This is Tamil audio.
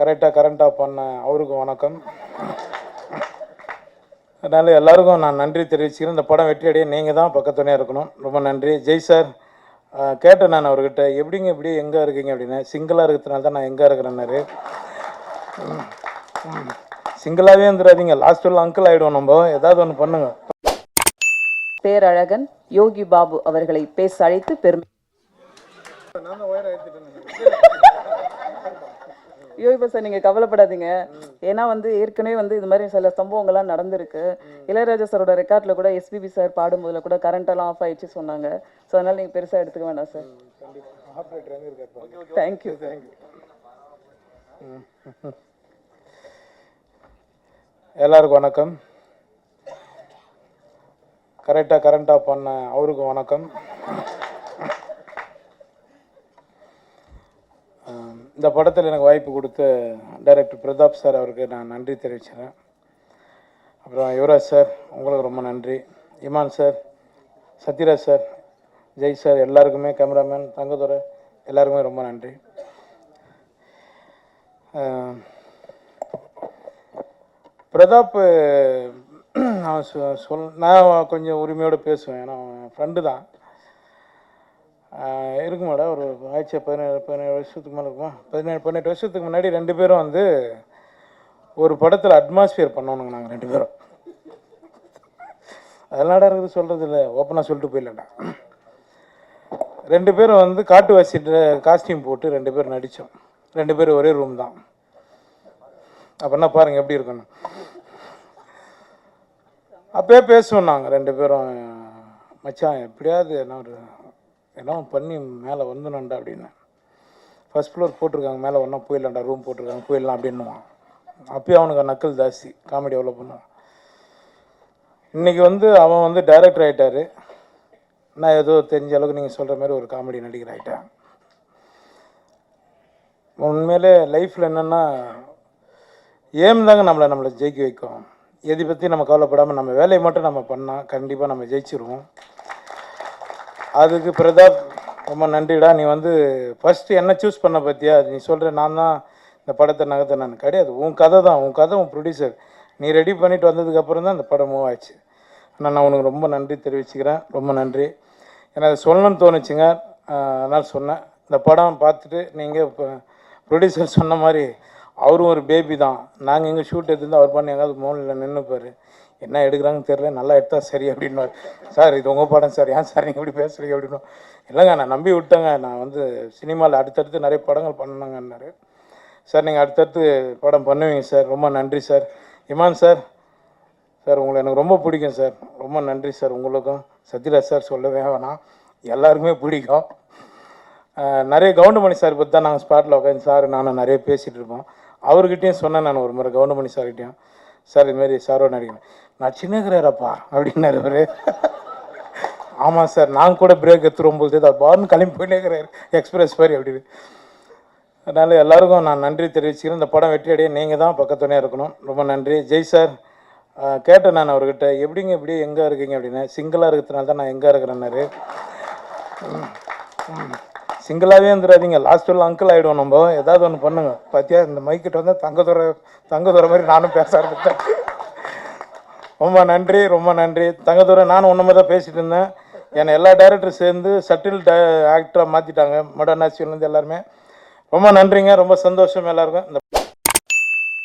கரெக்டாக பண்ண அவருக்கும் வணக்கம். அதனால் எல்லாருக்கும் நான் நன்றி தெரிவிச்சுக்கிறேன். இந்த படம் வெற்றி அடைய நீங்கள் தான் பக்கத்துணையாக இருக்கணும். ரொம்ப நன்றி. ஜெய் சார் கேட்டேன் நான் அவர்கிட்ட, எப்படிங்க இப்படி எங்கே இருக்கீங்க அப்படின்னு. சிங்கிளாக இருக்கிறதுனால தான் நான் எங்கே இருக்கிறேன்னாரு. சிங்கிளாகவே இருந்துடாதீங்க, லாஸ்ட்டில் அங்கிள் ஆகிடுவோம், நம்ம ஏதாவது ஒன்று பண்ணுங்க. பேரழகன் யோகி பாபு அவர்களை பேச அழைத்து பெருமை. யோகி சார், நீங்கள் கவலைப்படாதீங்க. ஏன்னா ஏற்கனவே இது மாதிரி சில சம்பவங்கள்லாம் நடந்திருக்கு. இளையராஜா சாரோட ரெக்கார்டில் கூட எஸ்பிபி சார் பாடும்போதில் கூட கரண்டெல்லாம் ஆஃப் ஆயிடுச்சு சொன்னாங்க. ஸோ அதனால் நீங்கள் பெருசாக எடுத்துக்க வேண்டாம் சார். தேங்க்யூ. எல்லாருக்கும் வணக்கம். கரெக்டாக பண்ண அவருக்கும் வணக்கம். இந்த படத்தில் எனக்கு வாய்ப்பு கொடுத்த டைரக்டர் பிரதாப் சார் அவருக்கு நான் நன்றி தெரிவிக்கிறேன். அப்புறம் யுவராஜ் சார் உங்களுக்கு ரொம்ப நன்றி. Imman sir, Sathyaraj sir, Jai sir, எல்லாருக்குமே, கேமராமேன் தங்கதுரை எல்லாருக்குமே ரொம்ப நன்றி. பிரதாப் நான் கொஞ்சம் உரிமையோடு பேசுவேன். ஏன்னா ஃப்ரெண்டு தான் இருக்கு மேடம். ஒரு ஆயிடுச்சு 17 வருஷத்துக்கு மேலே இருக்குமா, 18 வருஷத்துக்கு முன்னாடி 2 பேரும் ஒரு படத்தில் அட்மாஸ்பியர் பண்ணோனுங்க. நாங்கள் 2 பேரும் அதெல்லாம் இருக்குது சொல்கிறது இல்லை, ஓப்பனாக சொல்லிட்டு போயிடலடா. 2 பேரும் காட்டுவாசி காஸ்டியூம் போட்டு 2 பேரும் நடித்தோம். 2 பேரும் ஒரே ரூம் தான். அப்படின்னா பாருங்கள் எப்படி இருக்கணும். அப்போயே பேசுவோம் நாங்கள் 2 பேரும், மச்சான் எப்படியாவது என்ன பண்ணி மேலே வந்துடணுண்டா அப்படின்னு. ஃபஸ்ட் ஃப்ளோர் போட்டிருக்காங்க, மேலே ஒன்றா போயிடலாண்டா, ரூம் போட்டிருக்காங்க, போயிடலாம் அப்படின்னுவான். அப்பயும் அவனுக்கு நக்கல் ஜாஸ்தி, காமெடி எவ்வளோ பண்ணுவான். இன்றைக்கி அவன் டைரக்டர் ஆகிட்டார். நான் ஏதோ தெரிஞ்ச அளவுக்கு நீங்கள் சொல்கிற மாதிரி ஒரு காமெடி நடிகர் ஆகிட்டேன். உண்மையிலே லைஃப்பில் என்னென்னா ஏம் தாங்க நம்மளை ஜெயிக்க வைக்கும். எதை பற்றி நம்ம கவலைப்படாமல் நம்ம வேலையை மட்டும் நம்ம பண்ணால் கண்டிப்பாக நம்ம ஜெயிச்சிருவோம். அதுக்கு பிரதாப் ரொம்ப நன்றிடா. நீ ஃபஸ்ட்டு என்ன சூஸ் பண்ண பற்றியா, நீ சொல்கிற நான் தான் இந்த படத்தை நகர்த்த. நான் கிடையாது, உன் கதை தான், உன் கதை, உன் ப்ரொடியூசர், நீ ரெடி பண்ணிவிட்டு வந்ததுக்கப்புறம் தான் இந்த படம் மூவ் ஆச்சு. ஆனால் நான் உனக்கு ரொம்ப நன்றி தெரிவிச்சுக்கிறேன். ரொம்ப நன்றி. எனக்கு அதை சொல்லணும்னு தோணுச்சுங்க, அதனால் சொன்னேன். இந்த படம் பார்த்துட்டு நீங்கள் இப்போ ப்ரொடியூசர் சொன்ன மாதிரி அவரும் ஒரு பேபி தான். நாங்கள் எங்கள் ஷூட் எடுத்துருந்து அவர் பண்ணி எங்காவது மோனில் நின்றுப்பார், என்ன எடுக்கிறாங்கன்னு தெரில, நல்லா எடுத்தால் சரி அப்படின்வார். சார் இது உங்கள் படம் சார், ஏன் சார் நீங்கள் இப்படி பேசுகிறீங்க அப்படின்னும். இல்லைங்க நான் நம்பி விட்டேங்க, நான் சினிமாவில் அடுத்தடுத்து நிறைய படங்கள் பண்ணணுங்கன்னாரு. சார் நீங்கள் அடுத்தடுத்து படம் பண்ணுவீங்க சார், ரொம்ப நன்றி சார். இமான் சார், சார் உங்களை எனக்கு ரொம்ப பிடிக்கும் சார், ரொம்ப நன்றி சார். உங்களுக்கும் சத்யராஜ் சார் சொல்லவே வேணாம், எல்லாருக்குமே பிடிக்கும். நிறைய கவுண்டமணி சார் பற்றி தான் நாங்கள் ஸ்பாட்டில் உட்காந்து சார் நானும் நிறைய பேசிகிட்டு இருப்போம். அவர்கிட்டையும் சொன்னேன் நான் ஒரு முறை, கவுண்டமணி சார்கிட்டையும், சார் இதுமாரி சாரோட நடிக்கிறேன், நான் சின்னகிறாரப்பா அப்படின்னாரு அவர். ஆமாம் சார், நான் கூட பிரேக் எடுத்துரும்போது தான் பாருன்னு கிளம்பி போயிட்டேங்கிறார் எக்ஸ்பிரஸ் மாதிரி அப்படின்னு. அதனால் எல்லாருக்கும் நான் நன்றி தெரிவிச்சுக்கிறேன். இந்த படம் வெற்றி அடைய நீங்கள் தான் பக்கத்துணையாக இருக்கணும். ரொம்ப நன்றி. ஜெய் சார் கேட்டேன் நான் அவர்கிட்ட, எப்படிங்க இப்படி எங்கே இருக்கீங்க அப்படின்னு. சிங்கிளாக இருக்கிறதுனால தான் நான் எங்கே இருக்கிறேன்னாரு. சிங்கிளாகவே இருந்துடாதீங்க, லாஸ்ட்டில் அங்கிள் ஆகிடுவோம், நம்ம ஏதாவது ஒன்று பண்ணுங்க. பார்த்தியா இந்த மைக்கிட்ட தங்கதுரை மாதிரி நானும் பேச ஆரம்பித்தேன். ரொம்ப நன்றி, ரொம்ப நன்றி. தங்கதுரை நானும் ஒன்று மாதிரி தான் பேசிகிட்டு இருந்தேன். என்னை எல்லா டைரக்டரும் சேர்ந்து சட்டில் ஆக்டராக மாற்றிட்டாங்க, மடர்னாசிலேருந்து எல்லாருமே. ரொம்ப நன்றிங்க, ரொம்ப சந்தோஷம் எல்லாருக்கும். இந்த